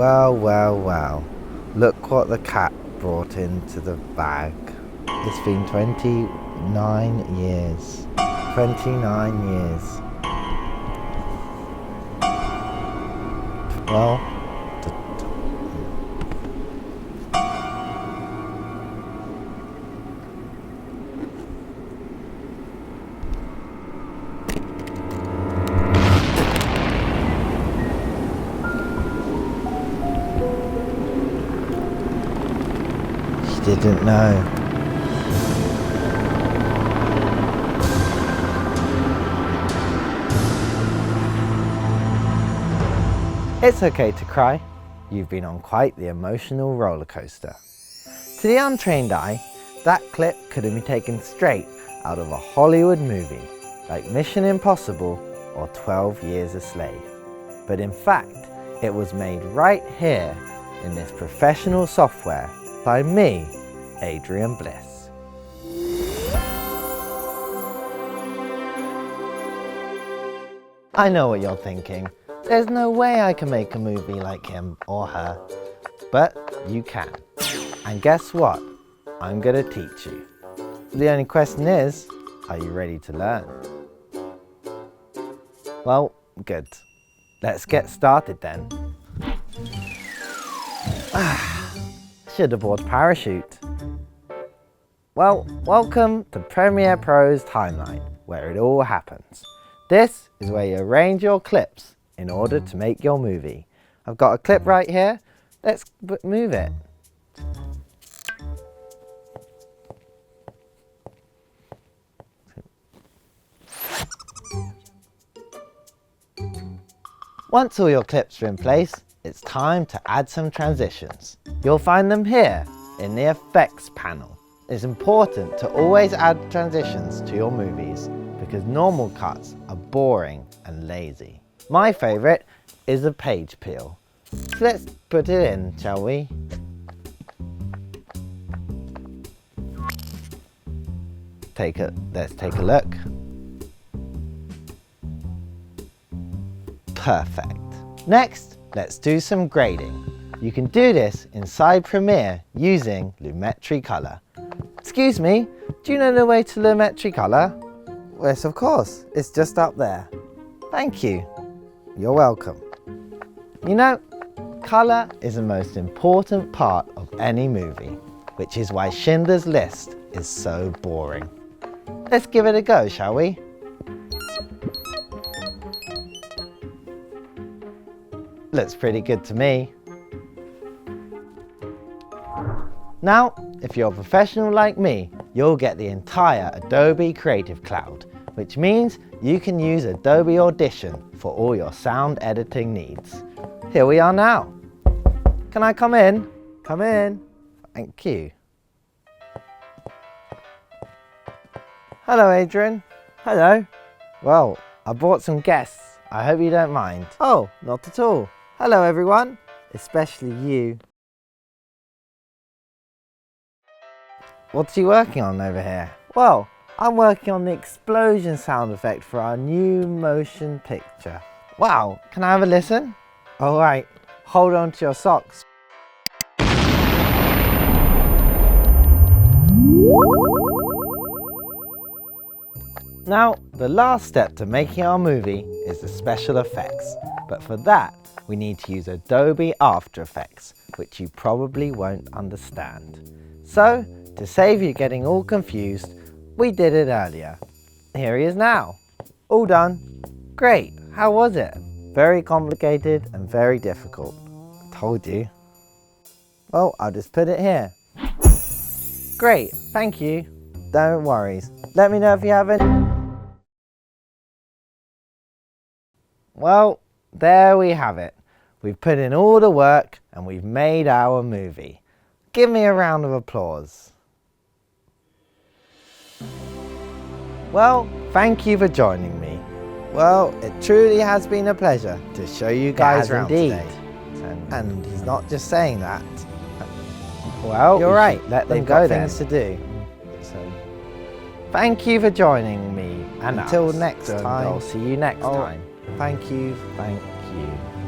Well, well, well. Look what the cat brought into the bag. It's been 29 years. 29 years. Well, she didn't know. It's okay to cry. You've been on quite the emotional roller coaster. To the untrained eye, that clip could have been taken straight out of a Hollywood movie, like Mission Impossible or 12 Years a Slave. But in fact, it was made right here in this professional software by me, Adrian Bliss. I know what you're thinking. There's no way I can make a movie like him or her. But you can. And guess what? I'm gonna teach you. The only question is, are you ready to learn? Well, good. Let's get started then. Should have bought a parachute. Well, welcome to Premiere Pro's timeline, where it all happens. This is where you arrange your clips in order to make your movie. I've got a clip right here. Let's move it. Once all your clips are in place, it's time to add some transitions. You'll find them here in the effects panel. It's important to always add transitions to your movies because normal cuts are boring and lazy. My favourite is a page peel. So let's put it in, shall we? Let's take a look. Perfect. Next, let's do some grading. You can do this inside Premiere using Lumetri Color. Excuse me, do you know the way to Lumetri Color? Yes, of course. It's just up there. Thank you. You're welcome. You know, colour is the most important part of any movie, which is why Schindler's List is so boring. Let's give it a go, shall we? Looks pretty good to me. Now, if you're a professional like me, you'll get the entire Adobe Creative Cloud, which means you can use Adobe Audition for all your sound editing needs. Here we are now. Can I come in? Come in. Thank you. Hello, Adrian. Hello. Well, I brought some guests. I hope you don't mind. Oh, not at all. Hello, everyone. Especially you. What's he working on over here? Well, I'm working on the explosion sound effect for our new motion picture. Wow, can I have a listen? Alright, hold on to your socks. Now, the last step to making our movie is the special effects. But for that, we need to use Adobe After Effects, which you probably won't understand. So, to save you getting all confused, we did it earlier. Here he is now. All done. Great. How was it? Very complicated and very difficult. I told you. Well, I'll just put it here. Great. Thank you. Don't worry. Let me know if you have any. Well, there we have it. We've put in all the work and we've made our movie. Give me a round of applause. Well, thank you for joining me. Well, it truly has been a pleasure to show you guys around today. And he's not just saying that. Well, you're right. Let them go then. Things to do. So, thank you for joining me. And until next time, I'll see you next time. Thank you. Thank you.